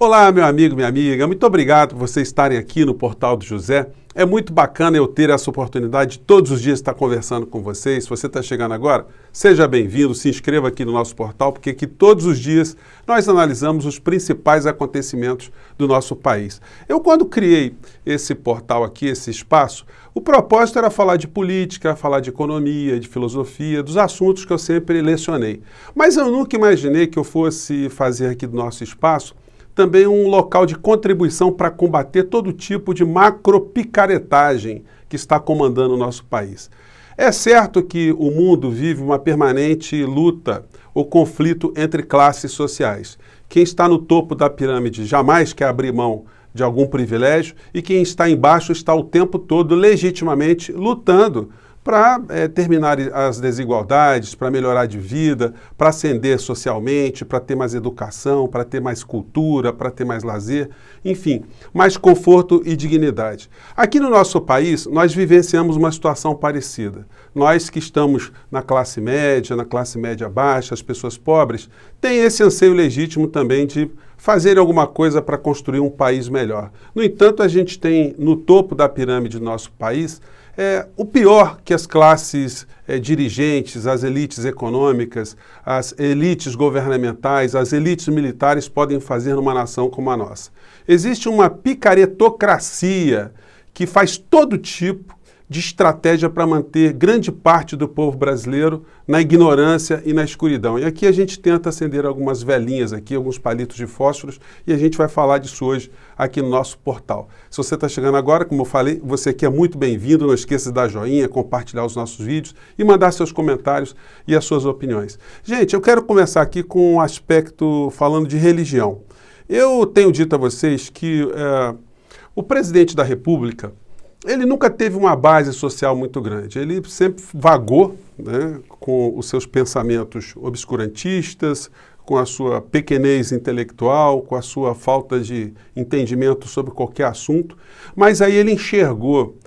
Olá, meu amigo, minha amiga, muito obrigado por vocês estarem aqui no Portal do José. É muito bacana eu ter essa oportunidade de todos os dias estar conversando com vocês. Se você está chegando agora, seja bem-vindo, se inscreva aqui no nosso portal, porque aqui todos os dias nós analisamos os principais acontecimentos do nosso país. Eu, quando criei esse portal aqui, esse espaço, o propósito era falar de política, falar de economia, de filosofia, dos assuntos que eu sempre lecionei. Mas eu nunca imaginei que eu fosse fazer aqui do nosso espaço também um local de contribuição para combater todo tipo de macropicaretagem que está comandando o nosso país. É certo que o mundo vive uma permanente luta ou conflito entre classes sociais. Quem está no topo da pirâmide jamais quer abrir mão de algum privilégio e quem está embaixo está o tempo todo legitimamente lutando para terminar as desigualdades, para melhorar de vida, para ascender socialmente, para ter mais educação, para ter mais cultura, para ter mais lazer, enfim, mais conforto e dignidade. Aqui no nosso país, nós vivenciamos uma situação parecida. Nós que estamos na classe média baixa, as pessoas pobres, têm esse anseio legítimo também de fazer alguma coisa para construir um país melhor. No entanto, a gente tem no topo da pirâmide do nosso país o pior que as classes dirigentes, as elites econômicas, as elites governamentais, as elites militares podem fazer numa nação como a nossa. Existe uma picaretocracia que faz todo tipo de estratégia para manter grande parte do povo brasileiro na ignorância e na escuridão. E aqui a gente tenta acender algumas velinhas aqui, alguns palitos de fósforos, e a gente vai falar disso hoje aqui no nosso portal. Se você está chegando agora, como eu falei, você aqui é muito bem-vindo, não esqueça de dar joinha, compartilhar os nossos vídeos e mandar seus comentários e as suas opiniões. Gente, eu quero começar aqui com um aspecto falando de religião. Eu tenho dito a vocês que o presidente da República, ele nunca teve uma base social muito grande. Ele sempre vagou, né, com os seus pensamentos obscurantistas, com a sua pequenez intelectual, com a sua falta de entendimento sobre qualquer assunto. Mas aí ele enxergou,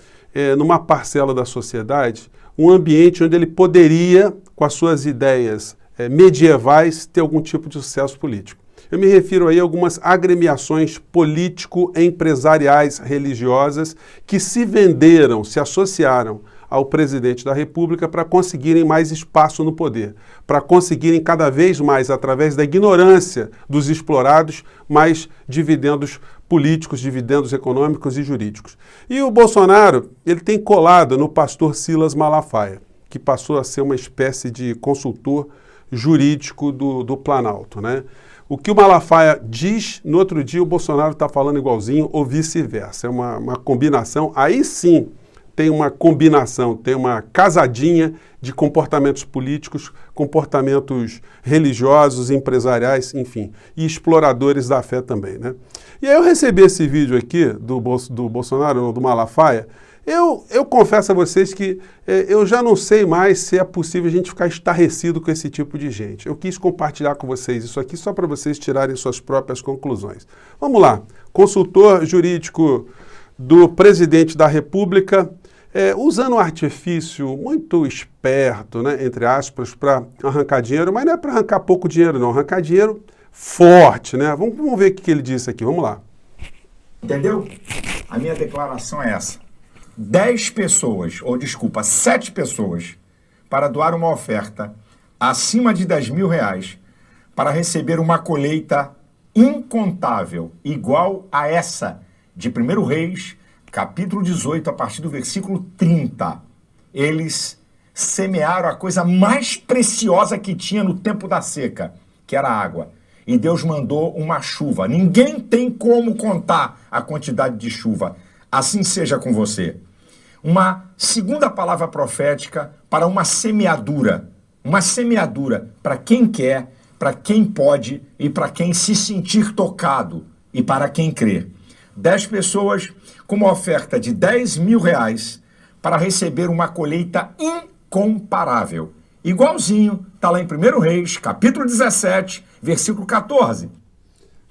numa parcela da sociedade, um ambiente onde ele poderia, com as suas ideias medievais, ter algum tipo de sucesso político. Eu me refiro aí a algumas agremiações político-empresariais religiosas que se venderam, se associaram ao presidente da República para conseguirem mais espaço no poder, para conseguirem cada vez mais, através da ignorância dos explorados, mais dividendos políticos, dividendos econômicos e jurídicos. E o Bolsonaro, ele tem colado no pastor Silas Malafaia, que passou a ser uma espécie de consultor jurídico do Planalto, né? O que o Malafaia diz, no outro dia o Bolsonaro está falando igualzinho ou vice-versa. É uma combinação, aí sim tem uma combinação, tem uma casadinha de comportamentos políticos, comportamentos religiosos, empresariais, enfim, e exploradores da fé também, né? E aí eu recebi esse vídeo aqui do Bolsonaro, do Malafaia. Eu confesso a vocês que eu já não sei mais se é possível a gente ficar estarrecido com esse tipo de gente. Eu quis compartilhar com vocês isso aqui só para vocês tirarem suas próprias conclusões. Vamos lá. Consultor jurídico do presidente da República, usando um artifício muito esperto, né, entre aspas, para arrancar dinheiro, mas não é para arrancar pouco dinheiro não, arrancar dinheiro forte, né? Vamos ver o que ele disse aqui, vamos lá. Entendeu? A minha declaração é essa. 10 pessoas, ou desculpa, 7 pessoas, para doar uma oferta acima de R$10.000 para receber uma colheita incontável, igual a essa de 1 Reis, capítulo 18, a partir do versículo 30. Eles semearam a coisa mais preciosa que tinha no tempo da seca, que era a água. E Deus mandou uma chuva. Ninguém tem como contar a quantidade de chuva. Assim seja com você. Uma segunda palavra profética para uma semeadura. Uma semeadura para quem quer, para quem pode e para quem se sentir tocado e para quem crê. 10 pessoas com uma oferta de R$10.000 para receber uma colheita incomparável. Igualzinho, está lá em 1 Reis, capítulo 17, versículo 14.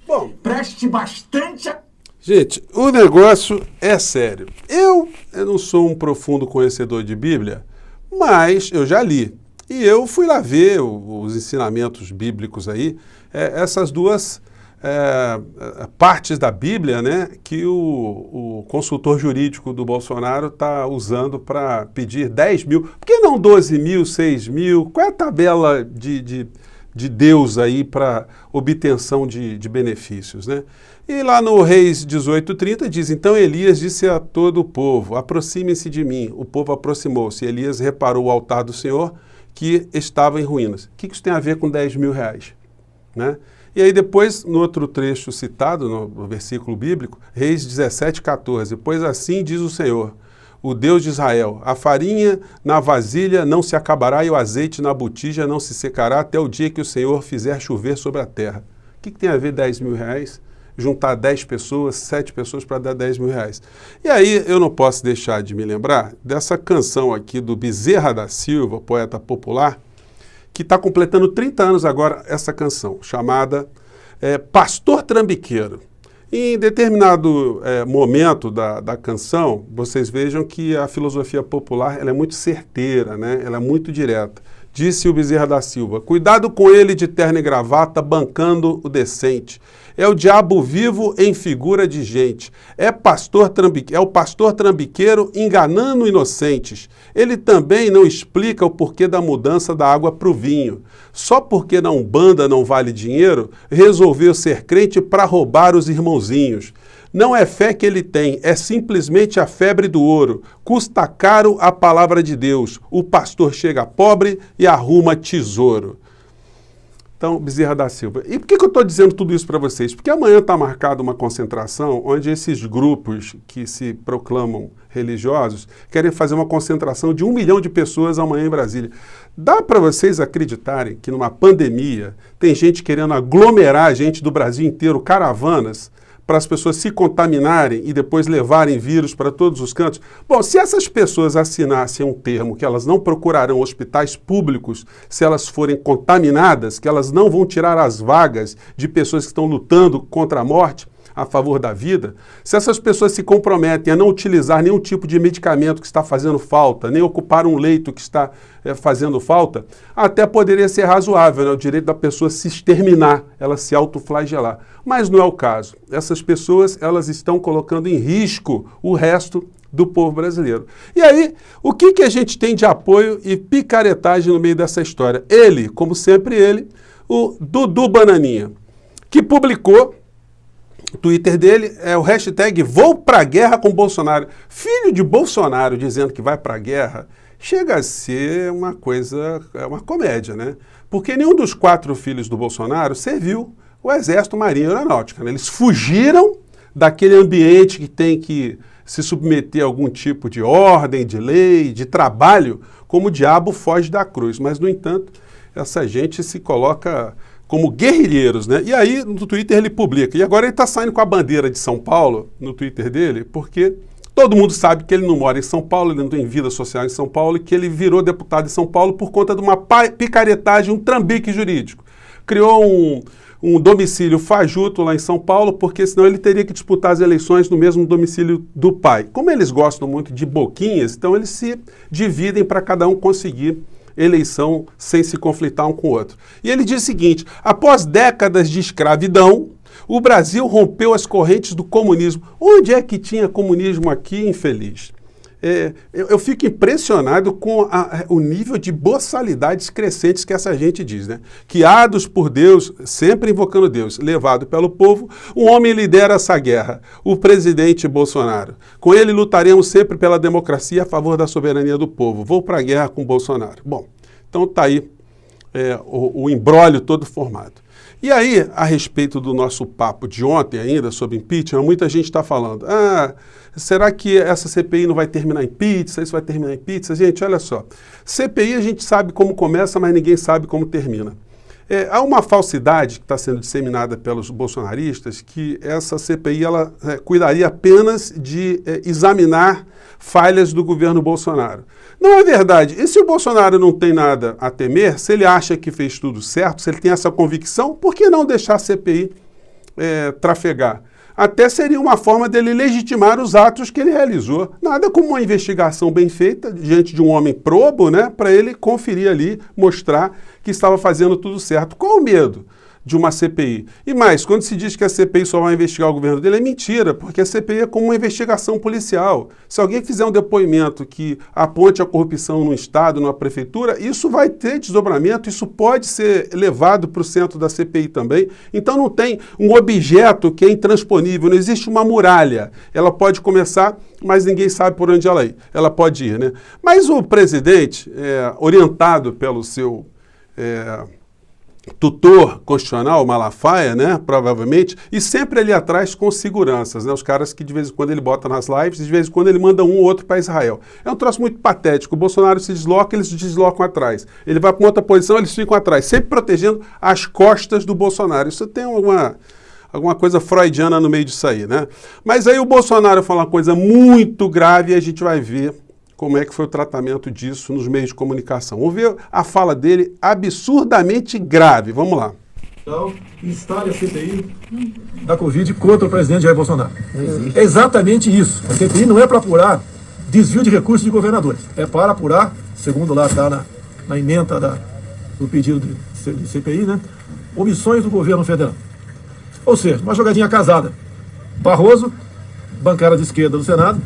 Bom, preste bastante atenção. Gente, o negócio é sério. Eu não sou um profundo conhecedor de Bíblia, mas eu já li. E eu fui lá ver os ensinamentos bíblicos aí. Essas duas partes da Bíblia, né, que o consultor jurídico do Bolsonaro está usando para pedir 10 mil. Por que não 12 mil, 6 mil? Qual é a tabela de Deus aí para obtenção de benefícios, né? E lá no Reis 18:30 diz, então Elias disse a todo o povo, aproximem-se de mim. O povo aproximou-se. Elias reparou o altar do Senhor que estava em ruínas. O que isso tem a ver com 10 mil reais? Né? E aí depois, no outro trecho citado, no versículo bíblico, Reis 17:14, pois assim diz o Senhor, o Deus de Israel, a farinha na vasilha não se acabará e o azeite na botija não se secará até o dia que o Senhor fizer chover sobre a terra. O que tem a ver 10 mil reais? Juntar 10 pessoas, 7 pessoas para dar 10 mil reais. E aí eu não posso deixar de me lembrar dessa canção aqui do Bezerra da Silva, poeta popular, que está completando 30 anos agora essa canção, chamada Pastor Trambiqueiro. Em determinado momento da canção, vocês vejam que a filosofia popular ela é muito certeira, né? Ela é muito direta. Disse o Bezerra da Silva, cuidado com ele de terno e gravata, bancando o decente. É o diabo vivo em figura de gente. É o pastor trambiqueiro enganando inocentes. Ele também não explica o porquê da mudança da água para o vinho. Só porque na Umbanda não vale dinheiro, resolveu ser crente para roubar os irmãozinhos. Não é fé que ele tem, é simplesmente a febre do ouro. Custa caro a palavra de Deus. O pastor chega pobre e arruma tesouro. Então, Bezerra da Silva. E por que eu estou dizendo tudo isso para vocês? Porque amanhã está marcada uma concentração onde esses grupos que se proclamam religiosos querem fazer uma concentração de 1 milhão de pessoas amanhã em Brasília. Dá para vocês acreditarem que numa pandemia tem gente querendo aglomerar a gente do Brasil inteiro, caravanas, para as pessoas se contaminarem e depois levarem vírus para todos os cantos? Bom, se essas pessoas assinassem um termo que elas não procurarão hospitais públicos se elas forem contaminadas, que elas não vão tirar as vagas de pessoas que estão lutando contra a morte, a favor da vida, se essas pessoas se comprometem a não utilizar nenhum tipo de medicamento que está fazendo falta, nem ocupar um leito que está fazendo falta, até poderia ser razoável, né? O direito da pessoa se exterminar, ela se autoflagelar. Mas não é o caso. Essas pessoas, elas estão colocando em risco o resto do povo brasileiro. E aí, o que a gente tem de apoio e picaretagem no meio dessa história? Ele, como sempre ele, o Dudu Bananinha, que publicou o Twitter dele é o hashtag vou pra guerra com Bolsonaro. Filho de Bolsonaro dizendo que vai pra guerra, chega a ser uma coisa, uma comédia, né? Porque nenhum dos 4 filhos do Bolsonaro serviu o Exército, Marinha e Aeronáutica, né? Eles fugiram daquele ambiente que tem que se submeter a algum tipo de ordem, de lei, de trabalho, como o diabo foge da cruz. Mas, no entanto, essa gente se coloca como guerrilheiros, né? E aí, no Twitter, ele publica. E agora ele está saindo com a bandeira de São Paulo, no Twitter dele, porque todo mundo sabe que ele não mora em São Paulo, ele não tem vida social em São Paulo, e que ele virou deputado em São Paulo por conta de uma picaretagem, um trambique jurídico. Criou um domicílio fajuto lá em São Paulo, porque senão ele teria que disputar as eleições no mesmo domicílio do pai. Como eles gostam muito de boquinhas, então eles se dividem para cada um conseguir eleição sem se conflitar um com o outro. E ele diz o seguinte, após décadas de escravidão, o Brasil rompeu as correntes do comunismo. Onde é que tinha comunismo aqui, infeliz? Eu fico impressionado com o nível de boçalidades crescentes que essa gente diz, né? Guiados por Deus, sempre invocando Deus, levado pelo povo, um homem lidera essa guerra, o presidente Bolsonaro. Com ele lutaremos sempre pela democracia a favor da soberania do povo. Vou para a guerra com Bolsonaro. Bom, então tá aí o imbróglio todo formado. E aí, a respeito do nosso papo de ontem ainda sobre impeachment, muita gente está falando, será que essa CPI não vai terminar em pizza? Isso vai terminar em pizza? Gente, olha só, CPI a gente sabe como começa, mas ninguém sabe como termina. Há uma falsidade que está sendo disseminada pelos bolsonaristas que essa CPI ela, cuidaria apenas de examinar falhas do governo Bolsonaro. Não é verdade. E se o Bolsonaro não tem nada a temer, se ele acha que fez tudo certo, se ele tem essa convicção, por que não deixar a CPI trafegar? Até seria uma forma dele legitimar os atos que ele realizou. Nada como uma investigação bem feita diante de um homem probo, né, para ele conferir ali, mostrar que estava fazendo tudo certo. Qual o medo de uma CPI. E mais, quando se diz que a CPI só vai investigar o governo dele, é mentira, porque a CPI é como uma investigação policial. Se alguém fizer um depoimento que aponte a corrupção no Estado, numa prefeitura, isso vai ter desdobramento, isso pode ser levado para o centro da CPI também. Então não tem um objeto que é intransponível, não existe uma muralha. Ela pode começar, mas ninguém sabe por onde ela pode ir, né? Mas o presidente, orientado pelo seu tutor constitucional, Malafaia, né, provavelmente, e sempre ali atrás com seguranças, né, os caras que de vez em quando ele bota nas lives, de vez em quando ele manda um ou outro para Israel. É um troço muito patético, o Bolsonaro se desloca, eles se deslocam atrás. Ele vai para uma outra posição, eles ficam atrás, sempre protegendo as costas do Bolsonaro. Isso tem alguma coisa freudiana no meio disso aí, né? Mas aí o Bolsonaro fala uma coisa muito grave e a gente vai ver como é que foi o tratamento disso nos meios de comunicação. Vamos ver a fala dele absurdamente grave. Vamos lá. Então, instale a CPI da Covid contra o presidente Jair Bolsonaro. É exatamente isso. A CPI não é para apurar desvio de recursos de governadores. É para apurar, segundo lá está na ementa do pedido de CPI, né, omissões do governo federal. Ou seja, uma jogadinha casada. Barroso, bancada de esquerda do Senado,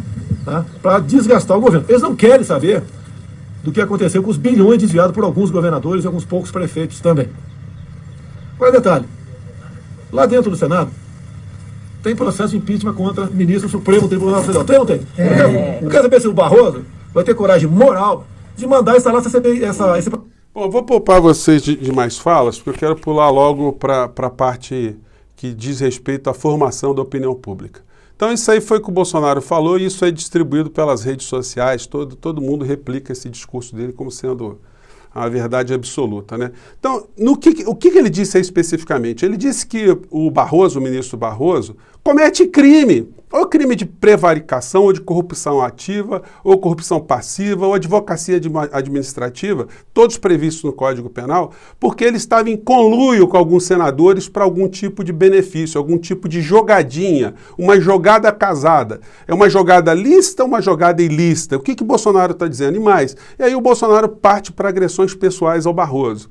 tá, para desgastar o governo. Eles não querem saber do que aconteceu com os bilhões desviados por alguns governadores e alguns poucos prefeitos também. Qual é o detalhe? Lá dentro do Senado, tem processo de impeachment contra o ministro do Supremo Tribunal Federal. Tem ou não tem? Eu quero saber se o Barroso vai ter coragem moral de mandar instalar esse... Bom, vou poupar vocês de mais falas, porque eu quero pular logo para a parte que diz respeito à formação da opinião pública. Então isso aí foi o que o Bolsonaro falou e isso é distribuído pelas redes sociais, todo mundo replica esse discurso dele como sendo a verdade absoluta, né? Então, o que ele disse aí especificamente? Ele disse que o Barroso, o ministro Barroso, comete crime, ou crime de prevaricação, ou de corrupção ativa, ou corrupção passiva, ou advocacia administrativa, todos previstos no Código Penal, porque ele estava em conluio com alguns senadores para algum tipo de benefício, algum tipo de jogadinha, uma jogada casada. É uma jogada lícita ou uma jogada ilícita? O que o Bolsonaro está dizendo? E mais, e aí o Bolsonaro parte para agressões pessoais ao Barroso.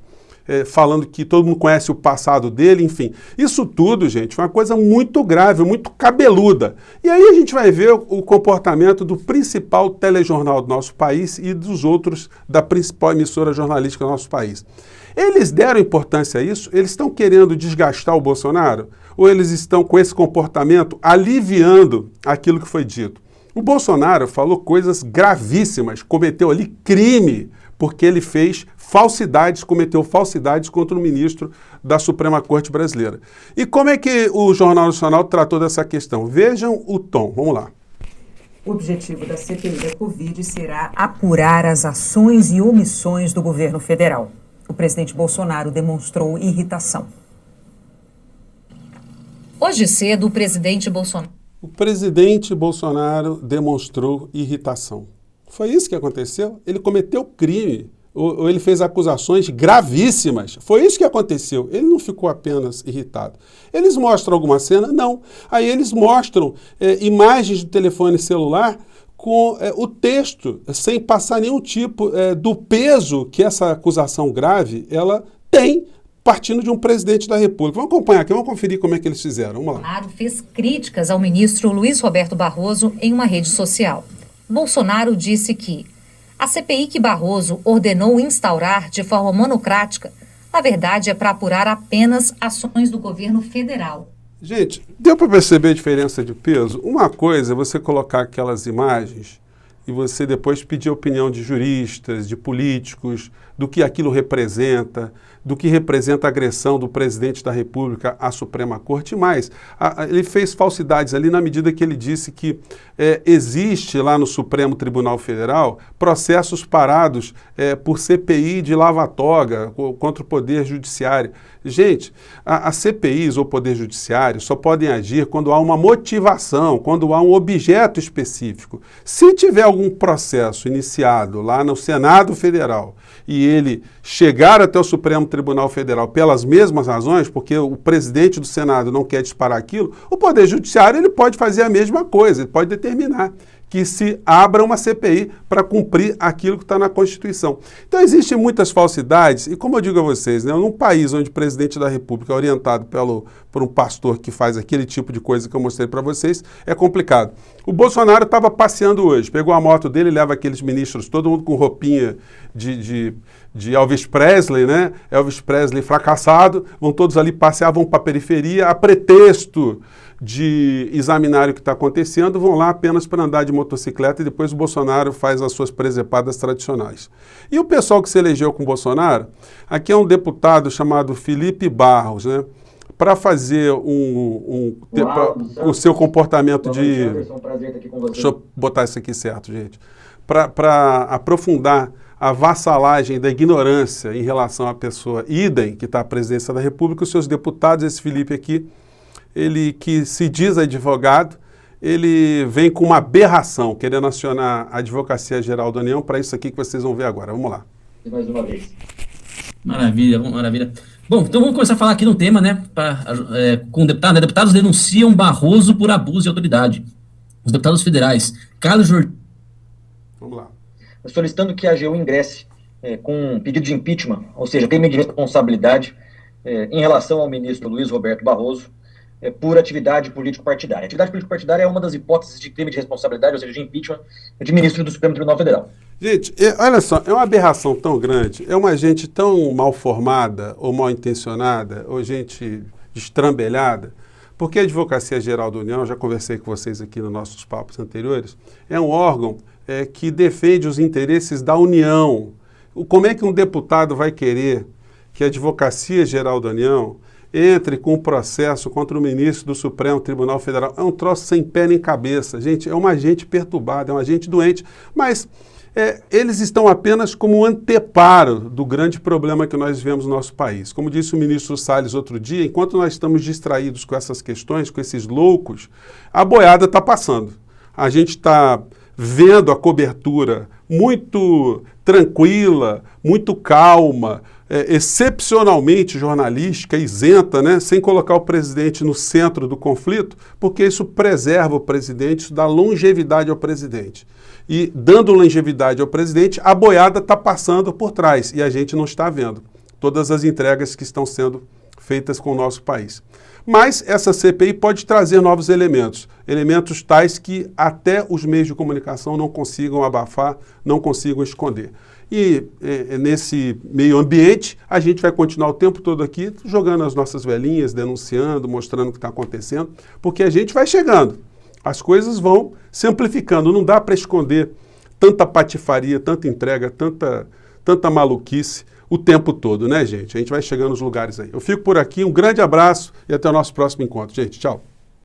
Falando que todo mundo conhece o passado dele, enfim. Isso tudo, gente, foi uma coisa muito grave, muito cabeluda. E aí a gente vai ver o comportamento do principal telejornal do nosso país e dos outros da principal emissora jornalística do nosso país. Eles deram importância a isso? Eles estão querendo desgastar o Bolsonaro? Ou eles estão com esse comportamento aliviando aquilo que foi dito? O Bolsonaro falou coisas gravíssimas, cometeu ali crime, porque ele fez cometeu falsidades contra o ministro da Suprema Corte Brasileira. E como é que o Jornal Nacional tratou dessa questão? Vejam o tom, vamos lá. O objetivo da CPI da Covid será apurar as ações e omissões do governo federal. O presidente Bolsonaro demonstrou irritação. Hoje cedo, o presidente Bolsonaro demonstrou irritação. Foi isso que aconteceu? Ele cometeu crime, ou ele fez acusações gravíssimas. Foi isso que aconteceu. Ele não ficou apenas irritado. Eles mostram alguma cena? Não. Aí eles mostram imagens do telefone celular com o texto, sem passar nenhum tipo do peso que essa acusação grave ela tem, partindo de um presidente da República. Vamos acompanhar aqui, vamos conferir como é que eles fizeram. Vamos lá. Bolsonaro fez críticas ao ministro Luiz Roberto Barroso em uma rede social. Bolsonaro disse que a CPI que Barroso ordenou instaurar de forma monocrática, na verdade, é para apurar apenas ações do governo federal. Gente, deu para perceber a diferença de peso? Uma coisa é você colocar aquelas imagens e você depois pedir a opinião de juristas, de políticos, do que aquilo representa, do que representa a agressão do presidente da República à Suprema Corte. E mais, ele fez falsidades ali na medida que ele disse que existe lá no Supremo Tribunal Federal processos parados por CPI de lava-toga contra o Poder Judiciário. Gente, as CPIs ou Poder Judiciário só podem agir quando há uma motivação, quando há um objeto específico. Se tiver algum processo iniciado lá no Senado Federal e ele chegar até o Supremo Tribunal Federal pelas mesmas razões, porque o presidente do Senado não quer disparar aquilo, o Poder Judiciário ele pode fazer a mesma coisa, ele pode determinar que se abra uma CPI para cumprir aquilo que está na Constituição. Então existem muitas falsidades e, como eu digo a vocês, né, num país onde o presidente da República é orientado por um pastor que faz aquele tipo de coisa que eu mostrei para vocês, é complicado. O Bolsonaro estava passeando hoje, pegou a moto dele, leva aqueles ministros, todo mundo com roupinha de Elvis Presley, né? Elvis Presley fracassado, vão todos ali passear, vão para a periferia, a pretexto de examinar o que está acontecendo, vão lá apenas para andar de motocicleta e depois o Bolsonaro faz as suas presepadas tradicionais. E o pessoal que se elegeu com o Bolsonaro, aqui é um deputado chamado Felipe Barros, né? Para fazer o seu comportamento de... Deixa eu botar isso aqui certo, gente. Para aprofundar a vassalagem da ignorância em relação à pessoa idem, que está à presidência da República, os seus deputados, esse Felipe aqui, ele que se diz advogado, ele vem com uma aberração, querendo acionar a Advocacia Geral da União para isso aqui que vocês vão ver agora. Vamos lá. Mais uma vez. Maravilha, maravilha. Bom, então vamos começar a falar aqui no tema, né? Com o deputado, né? Deputados denunciam Barroso por abuso de autoridade. Os deputados federais, Carlos Jordi... Vamos lá. Solicitando que a AGU ingresse com um pedido de impeachment, ou seja, crime de responsabilidade em relação ao ministro Luiz Roberto Barroso, por atividade político-partidária. Atividade político-partidária é uma das hipóteses de crime de responsabilidade, ou seja, de impeachment de ministro do Supremo Tribunal Federal. Gente, olha só, é uma aberração tão grande, é uma gente tão mal formada ou mal intencionada, ou gente destrambelhada, porque a Advocacia Geral da União, já conversei com vocês aqui nos nossos papos anteriores, é um órgão que defende os interesses da União. Como é que um deputado vai querer que a Advocacia Geral da União entre com um processo contra o ministro do Supremo Tribunal Federal? É um troço sem pé nem cabeça, gente, é uma gente perturbada, é uma gente doente, mas eles estão apenas como um anteparo do grande problema que nós vivemos no nosso país. Como disse o ministro Salles outro dia, enquanto nós estamos distraídos com essas questões, com esses loucos, a boiada está passando. A gente está vendo a cobertura muito tranquila, muito calma, excepcionalmente jornalística, isenta, né? Sem colocar o presidente no centro do conflito, porque isso preserva o presidente, isso dá longevidade ao presidente. E dando longevidade ao presidente, a boiada está passando por trás e a gente não está vendo todas as entregas que estão sendo feitas com o nosso país. Mas essa CPI pode trazer novos elementos, elementos tais que até os meios de comunicação não consigam abafar, não consigam esconder. E nesse meio ambiente, a gente vai continuar o tempo todo aqui jogando as nossas velhinhas, denunciando, mostrando o que está acontecendo, porque a gente vai chegando. As coisas vão se amplificando, não dá para esconder tanta patifaria, tanta entrega, tanta maluquice o tempo todo, né, gente? A gente vai chegando nos lugares aí. Eu fico por aqui, um grande abraço e até o nosso próximo encontro. Gente, tchau.